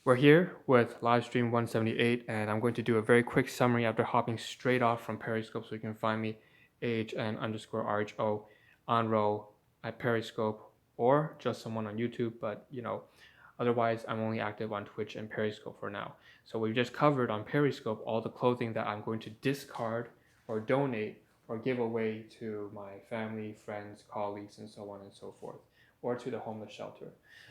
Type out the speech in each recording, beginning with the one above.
We're here with livestream 178, and I'm going to do a very quick summary after hopping straight off from Periscope, so you can find me AHN_RHO on row at Periscope or just someone on YouTube, but otherwise I'm only active on Twitch and Periscope for now. So we've just covered on Periscope all the clothing that I'm going to discard or donate or give away to my family, friends, colleagues, and so on and so forth, or to the homeless shelter.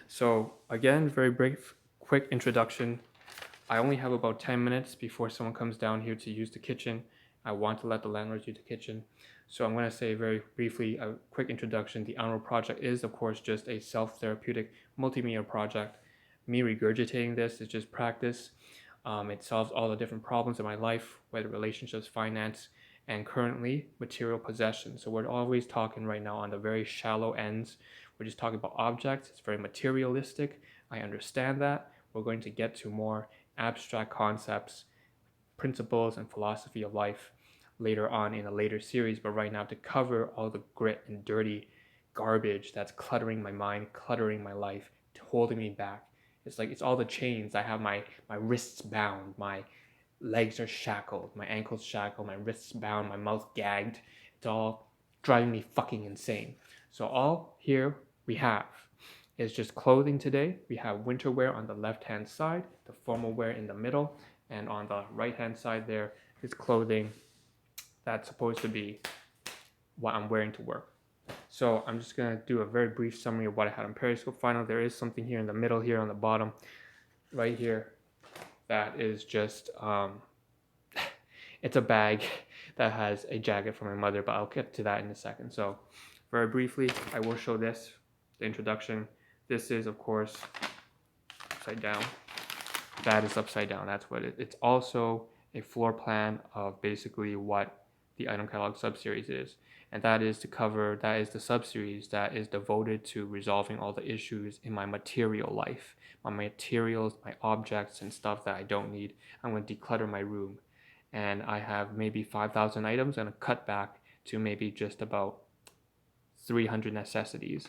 So again, very brief, quick introduction. I only have about 10 minutes before someone comes down here to use the kitchen. I want to let the landlords use the kitchen. So I'm going to say very briefly a quick introduction. The Honorable Project is, of course, just a self-therapeutic multimedia project. Me regurgitating this is just practice. It solves all the different problems in my life, whether relationships, finance, and currently material possession. So we're always talking right now on the very shallow ends. We're just talking about objects. It's very materialistic. I understand that. We're going to get to more abstract concepts, principles, and philosophy of life later on in a later series. But right now, to cover all the grit and dirty garbage that's cluttering my mind, cluttering my life, holding me back. It's like it's all the chains. I have my wrists bound, my legs are shackled, my ankles shackled, my wrists bound, my mouth gagged. It's all driving me fucking insane. So all here we have is just clothing today. We have winter wear on the left-hand side, the formal wear in the middle, and on the right-hand side there is clothing that's supposed to be what I'm wearing to work. So I'm just gonna do a very brief summary of what I had on Periscope. Finally, there is something here in the middle here on the bottom, right here, that is just, it's a bag that has a jacket from my mother, but I'll get to that in a second. So very briefly, I will show this, the introduction. This is, of course, upside down. That is upside down. That's what it's also a floor plan of basically what the Item Catalog subseries is. And that is to cover, that is the subseries that is devoted to resolving all the issues in my material life. My materials, my objects, and stuff that I don't need. I'm going to declutter my room. And I have maybe 5,000 items and a cut back to maybe just about 300 necessities.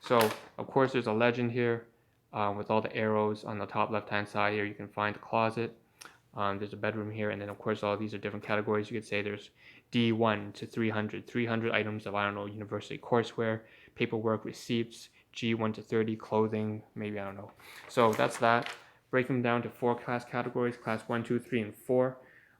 So, of course, there's a legend here with all the arrows on the top left-hand side here. You can find the closet. There's a bedroom here, and then, of course, all these are different categories. You could say there's D1 to 300, 300 items of, I don't know, university courseware, paperwork, receipts, G1 to 30, clothing, maybe, I don't know. So that's that. Break them down to 4 class categories, class 1, 2, 3, and 4.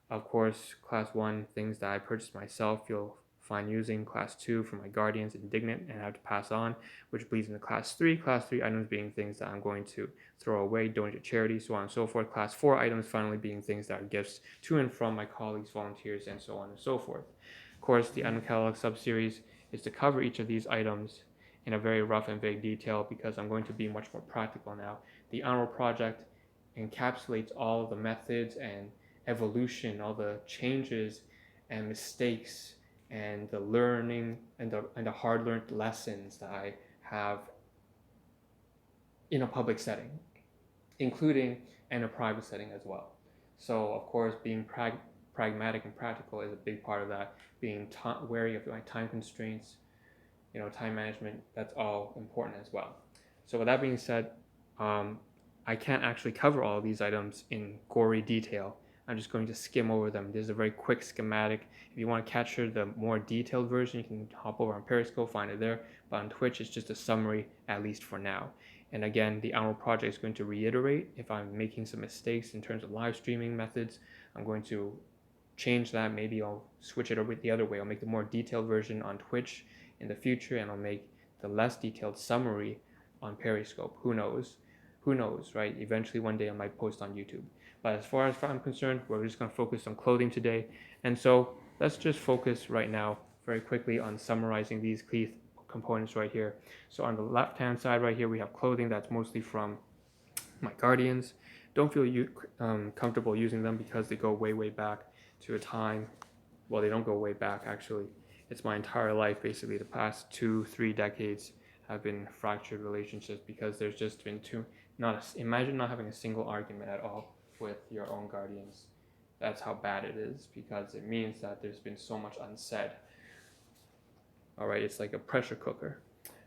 Of course, class 1, things that I purchased myself, you'll find using. Class 2 for my guardians, indignant, and have to pass on, which bleeds into class 3. Class 3 items being things that I'm going to throw away, donate to charity, so on and so forth. Class 4 items finally being things that are gifts to and from my colleagues, volunteers, and so on and so forth. Of course, the Item Catalog subseries is to cover each of these items in a very rough and vague detail because I'm going to be much more practical now. The Honorable Project encapsulates all of the methods and evolution, all the changes and mistakes and the learning and the hard-learned lessons that I have in a public setting, including in a private setting as well. So, of course, being pragmatic and practical is a big part of that. Being wary of my time constraints, time management, that's all important as well. So with that being said, I can't actually cover all of these items in gory detail. I'm just going to skim over them. This is a very quick schematic. If you want to capture the more detailed version, you can hop over on Periscope, find it there. But on Twitch, it's just a summary, at least for now. And again, the Honorable Project is going to reiterate if I'm making some mistakes in terms of live streaming methods. I'm going to change that. Maybe I'll switch it over the other way. I'll make the more detailed version on Twitch in the future, and I'll make the less detailed summary on Periscope. Who knows? Who knows, right? Eventually one day I might post on YouTube. But as far as I'm concerned, we're just going to focus on clothing today. And so let's just focus right now very quickly on summarizing these key components right here. So on the left-hand side right here, we have clothing that's mostly from my guardians. Don't feel comfortable using them because they go way, way back to a time. Well, they don't go way back, actually. It's my entire life, basically. The past 2-3 decades have been fractured relationships because there's just been imagine not having a single argument at all with your own guardians. That's how bad it is, because it means that there's been so much unsaid. All right, it's like a pressure cooker.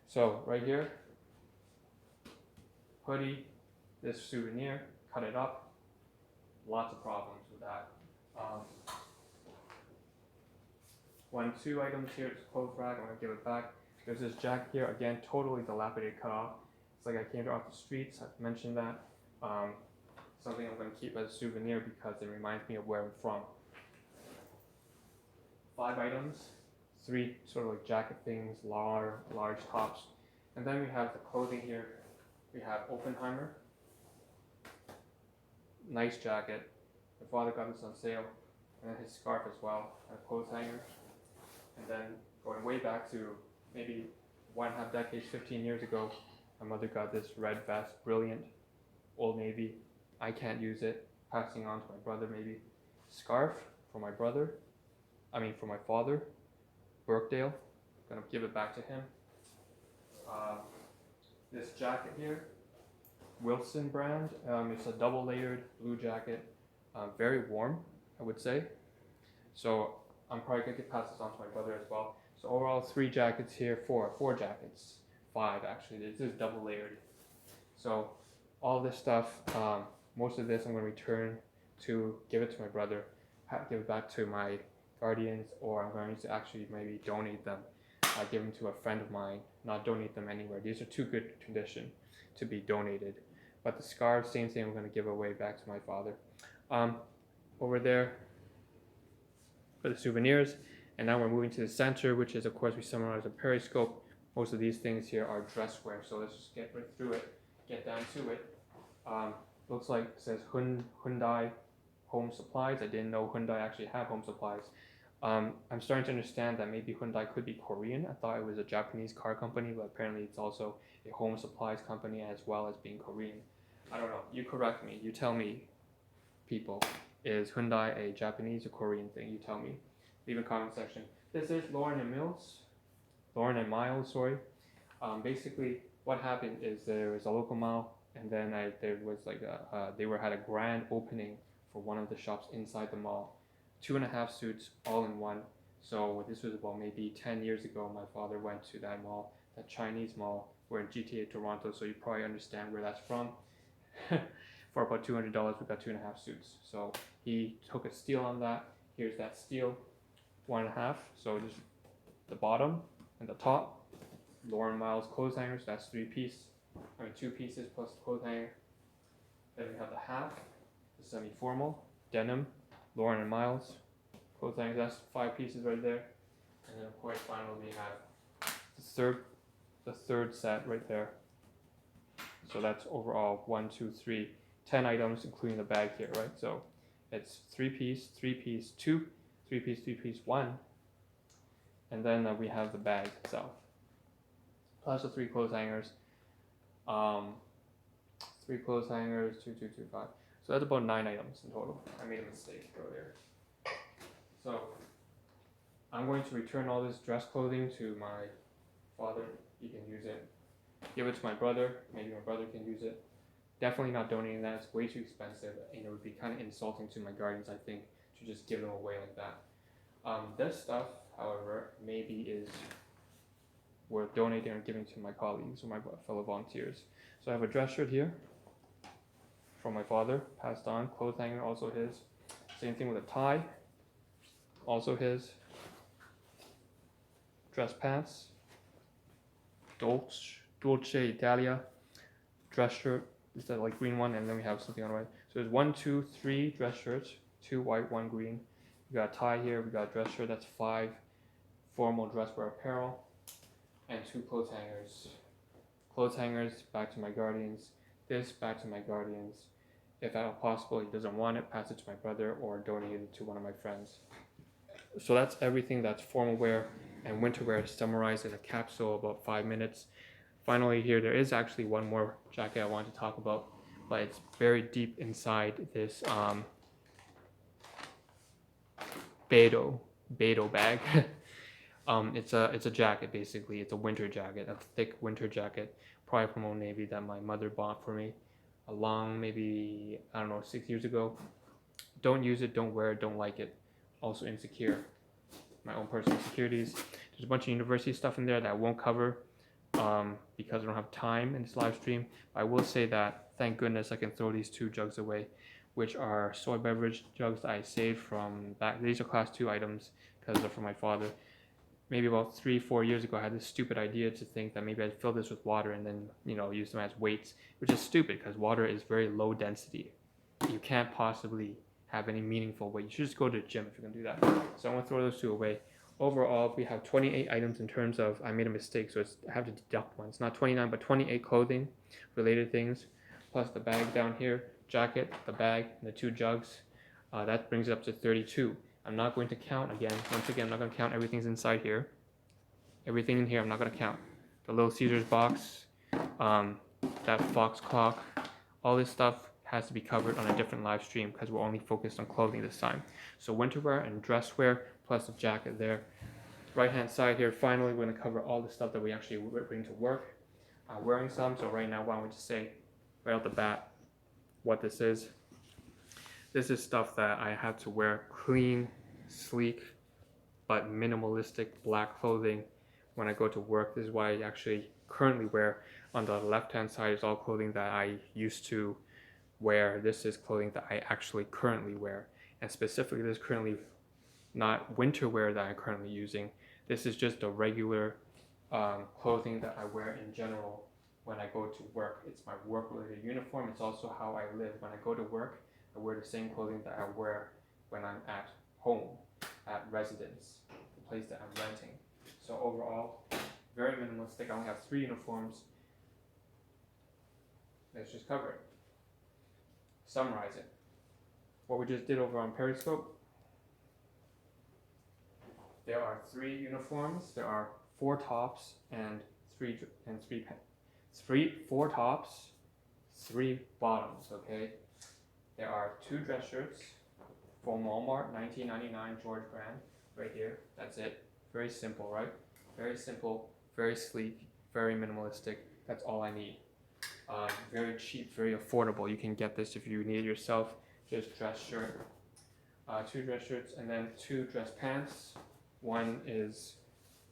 So right here, hoodie, This souvenir, cut it up. Lots of problems with that. Two items here. It's clothes rack. I'm gonna give it back. There's this jacket here. Again, totally dilapidated, cut off. It's like I came off the streets. I've mentioned that. Something I'm gonna keep as a souvenir because it reminds me of where I'm from. 5 items. 3 sort of like jacket things, large tops. And then we have the clothing here. We have Oppenheimer. Nice jacket. My father got this on sale. And then his scarf as well. And a clothes hanger. And then going way back to maybe 1.5 decades, 15 years ago, my mother got this red vest, brilliant, Old Navy. I can't use it. Passing on to my brother maybe. Scarf for my brother. For my father. Birkdale. Gonna give it back to him. This jacket here, Wilson brand. It's a double layered blue jacket. Very warm, I would say. So I'm probably gonna pass this on to my brother as well. So overall 3 jackets here, 4 jackets, 5 actually. This is double layered. So all this stuff, most of this I'm gonna return to give it to my brother, give it back to my guardians, or I'm going to actually maybe donate them. Give them to a friend of mine, not donate them anywhere. These are too good condition to be donated. But the scarves, same thing, I'm going to give away back to my father. Over there for the souvenirs. And now we're moving to the center, which is, of course, we summarize a periscope. Most of these things here are dress wear, so let's just get right through it, get down to it. Looks like it says Hyundai Home Supplies. I didn't know Hyundai actually had home supplies. I'm starting to understand that maybe Hyundai could be Korean. I thought it was a Japanese car company, but apparently it's also a home supplies company as well as being Korean. I don't know. You correct me. You tell me, people. Is Hyundai a Japanese or Korean thing? You tell me. Leave in the comment section. This is Lauren and Miles, sorry. Basically, what happened is there was a local mall, and then there was like they had a grand opening for one of the shops inside the mall. 2.5 suits all in one. So this was about maybe 10 years ago. My father went to that mall, that Chinese mall. We're in GTA Toronto, so you probably understand where that's from. For about $200, we got 2.5 suits. So he took a steal on that. Here's that steal, 1.5. So just the bottom and the top. Lauren Miles clothes hangers. That's 2 pieces plus the clothes hanger. Then we have the half, the semi-formal denim. Lauren and Miles clothes hangers, that's 5 pieces right there. And then of course finally we have the third set right there. So that's overall 1, 2, 3, 10 items including the bag here, right? So it's 3-piece, 3-piece, 2, 3-piece, 3-piece, 1. And then we have the bag itself. Plus the 3 clothes hangers. 3 clothes hangers, 2, 2, 2, 5. So that's about 9 items in total. I made a mistake earlier. So I'm going to return all this dress clothing to my father. He can use it. Give it to my brother. Maybe my brother can use it. Definitely not donating that. It's way too expensive, and it would be kind of insulting to my guardians, I think, to just give them away like that. This stuff, however, maybe is worth donating or giving to my colleagues or my fellow volunteers. So I have a dress shirt here from my father, passed on. Clothes hanger, also his. Same thing with a tie, also his. Dress pants, Dolce Italia. Dress shirt, is that like green one, and then we have something on the right. So there's 1, 2, 3 dress shirts, 2 white, 1 green. We got a tie here, we got a dress shirt, that's 5 formal dress wear apparel, and 2 clothes hangers. Clothes hangers, back to my guardians. This, back to my guardians. If at all possible, he doesn't want it, pass it to my brother or donate it to one of my friends. So that's everything that's formal wear and winter wear summarized in a capsule, about 5 minutes. Finally here, there is actually one more jacket I want to talk about, but it's buried deep inside this Beto bag. It's a jacket basically. It's a winter jacket, a thick winter jacket, probably from Old Navy that my mother bought for me a long, maybe, I don't know, 6 years ago. Don't use it, don't wear it, don't like it. Also insecure. My own personal insecurities. There's a bunch of university stuff in there that I won't cover because I don't have time in this live stream. I will say that thank goodness I can throw these 2 jugs away, which are soy beverage jugs that I saved from back. These are class 2 items because they're from my father. Maybe about 3-4 years ago, I had this stupid idea to think that maybe I'd fill this with water and then, use them as weights, which is stupid because water is very low density. You can't possibly have any meaningful weight. You should just go to the gym if you can do that. So I'm gonna throw those 2 away. Overall, we have 28 items in terms of, I made a mistake, so I have to deduct one. It's not 29, but 28 clothing related things, plus the bag down here, jacket, the bag, and the 2 jugs. That brings it up to 32. I'm not going to count again. Once again, I'm not going to count everything's inside here. Everything in here, I'm not going to count. The Little Caesars box, that Fox clock, all this stuff has to be covered on a different live stream because we're only focused on clothing this time. So winter wear and dress wear plus the jacket there. Right hand side here, finally we're going to cover all the stuff that we actually bring to work. I'm wearing some, so right now why don't we just say right off the bat what this is. This is stuff that I have to wear clean, sleek, but minimalistic black clothing when I go to work. This is why I actually currently wear. On the left hand side is all clothing that I used to wear. This is clothing that I actually currently wear, and specifically this is currently not winter wear that I'm currently using. This is just the regular clothing that I wear in general when I go to work. It's my work related uniform. It's also how I live. When I go to work, I wear the same clothing that I wear when I'm at home, at residence, the place that I'm renting. So overall, very minimalistic. I only have 3 uniforms. Let's just cover it. Summarize it. What we just did over on Periscope. There are 3 uniforms. There are 4 tops and 4 tops, 3 bottoms. Okay. There are 2 dress shirts from Walmart, $19.99 George brand, right here. That's it. Very simple, right? Very simple, very sleek, very minimalistic. That's all I need. Very cheap, very affordable. You can get this if you need it yourself. Just dress shirt, 2 dress shirts, and then 2 dress pants. One is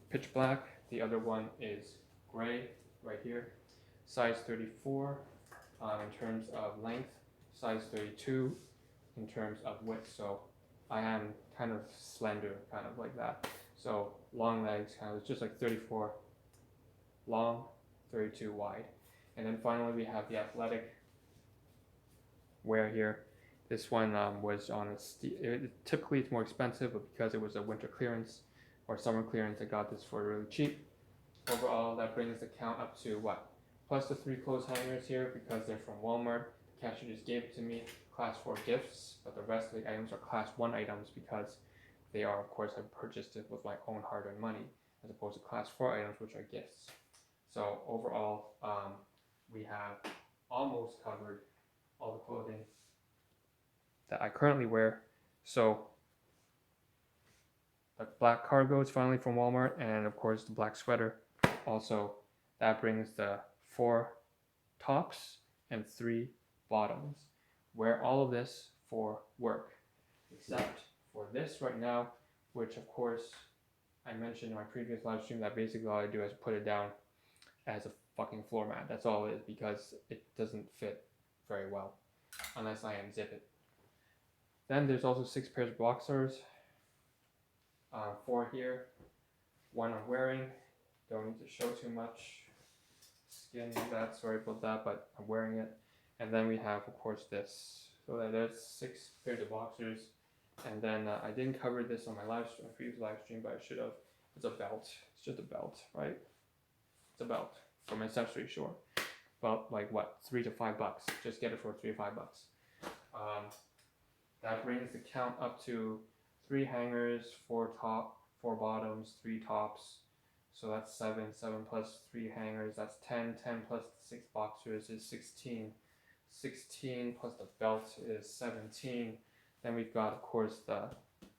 pitch black. The other one is gray, right here. Size 34 in terms of length. Size 32 in terms of width. So I am kind of slender, kind of like that. So long legs, kind of just like 34 long, 32 wide. And then finally we have the athletic wear here. This one was on typically it's more expensive, but because it was a winter clearance or summer clearance, I got this for really cheap. Overall, that brings the count up to what? Plus the 3 clothes hangers here because they're from Walmart. The cashier just gave it to me, class 4 gifts, but the rest of the items are class 1 items because they are, of course, I purchased it with my own hard-earned money, as opposed to class 4 items, which are gifts. So overall, we have almost covered all the clothing that I currently wear. So the black cargo is finally from Walmart, and of course the black sweater. Also, that brings the 4 tops and 3 bottoms. Wear all of this for work, except for this right now, which of course I mentioned in my previous live stream that basically all I do is put it down as a fucking floor mat. That's all it is, because it doesn't fit very well unless I unzip it. Then there's also 6 pairs of boxers, 4 here, 1 I'm wearing. Don't need to show too much skin like that, sorry about that, but I'm wearing it. And then we have, of course, this. So there's 6 pairs of boxers. And then I didn't cover this on my previous live stream, but I should have. It's a belt. It's just a belt, right? It's a belt from accessory store. About like what, $3 to $5. Just get it for $3 to $5. That brings the count up to 3 hangers, 4 top, 4 bottoms, 3 tops. So that's 7. 7 plus 3 hangers, that's 10. 10 plus 6 boxers is 16. 16 plus the belt is 17. Then we've got, of course, the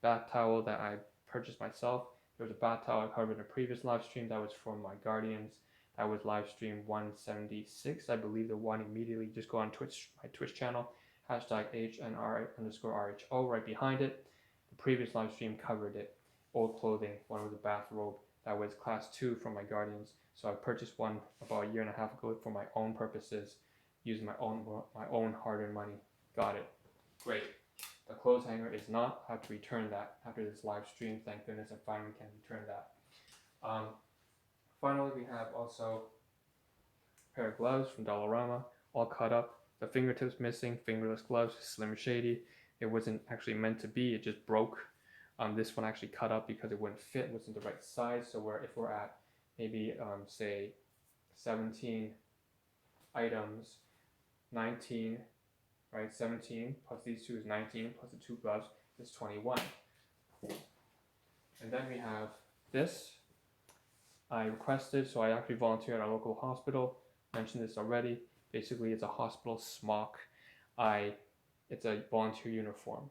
bath towel that I purchased myself. There was a bath towel I covered in a previous live stream that was from my Guardians. That was live stream 176. I believe the one immediately, just go on Twitch, my Twitch channel, hashtag HNR_RHO right behind it. The previous live stream covered it. Old clothing, one was a bathrobe that was class 2 from my Guardians. So I purchased one about a year and a half ago for my own purposes. using my own hard-earned money. Got it. Great. The clothes hanger is not. I have to return that after this live stream. Thank goodness I finally can return that. Finally, we have also a pair of gloves from Dollarama, all cut up. The fingertips missing, fingerless gloves, slim shady. It wasn't actually meant to be, it just broke. This one actually cut up because it wouldn't fit, wasn't the right size. So if we're at maybe say 17 items, 19, right? 17 plus these two is 19, plus the two gloves is 21. And then we have this. I requested, so I actually volunteered at our local hospital. Mentioned this already. Basically, it's a hospital smock. It's a volunteer uniform,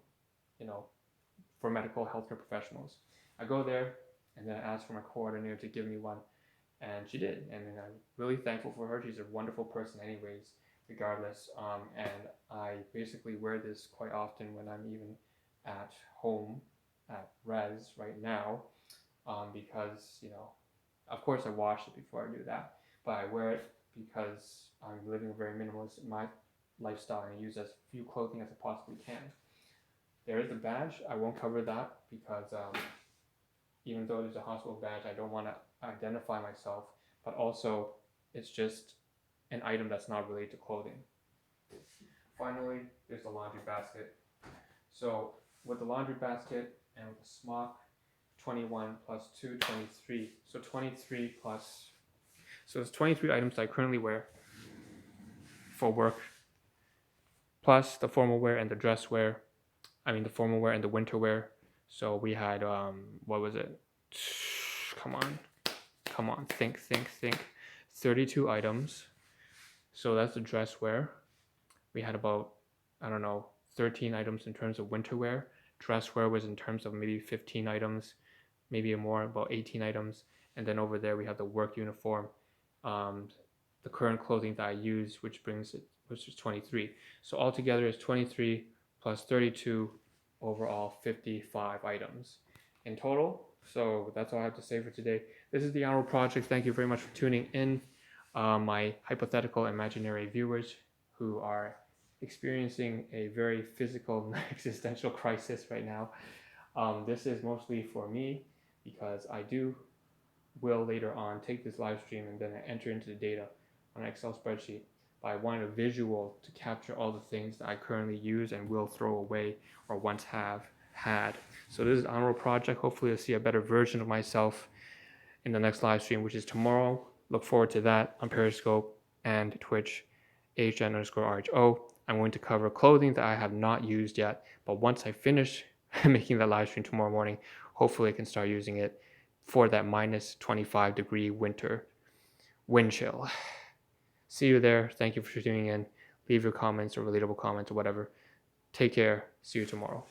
for medical healthcare professionals. I go there and then I ask for my coordinator to give me one, and she did. And I'm really thankful for her. She's a wonderful person, anyways, regardless. And I basically wear this quite often when I'm even at home at res right now, because of course I wash it before I do that, but I wear it because I'm living a very minimalist lifestyle and I use as few clothing as I possibly can. There is a badge. I won't cover that because even though there's a hospital badge, I don't want to identify myself, but also it's just an item that's not related to clothing. Finally, there's the laundry basket. So with the laundry basket and with the smock, 21 plus 2, 23. So 23 plus, so it's 23 items that I currently wear for work, plus the formal wear and the dress wear. The formal wear and the winter wear. So we had, what was it? Come on, think. 32 items. So that's the dress wear. We had about, 13 items in terms of winter wear. Dress wear was in terms of maybe 15 items, maybe more, about 18 items. And then over there we have the work uniform, the current clothing that I use, which is 23. So altogether it's 23 plus 32, overall 55 items in total. So that's all I have to say for today. This is the Hour Project. Thank you very much for tuning in. My hypothetical imaginary viewers who are experiencing a very physical existential crisis right now. This is mostly for me because I will later on take this live stream and then I enter into the data on an Excel spreadsheet. But I want a visual to capture all the things that I currently use and will throw away or once have had. So this is Honorable Project. Hopefully you'll see a better version of myself in the next live stream, which is tomorrow. Look forward to that on Periscope and Twitch, HN_RHO. I'm going to cover clothing that I have not used yet, but once I finish making that live stream tomorrow morning, hopefully I can start using it for that minus 25-degree winter wind chill. See you there. Thank you for tuning in. Leave your comments or relatable comments or whatever. Take care. See you tomorrow.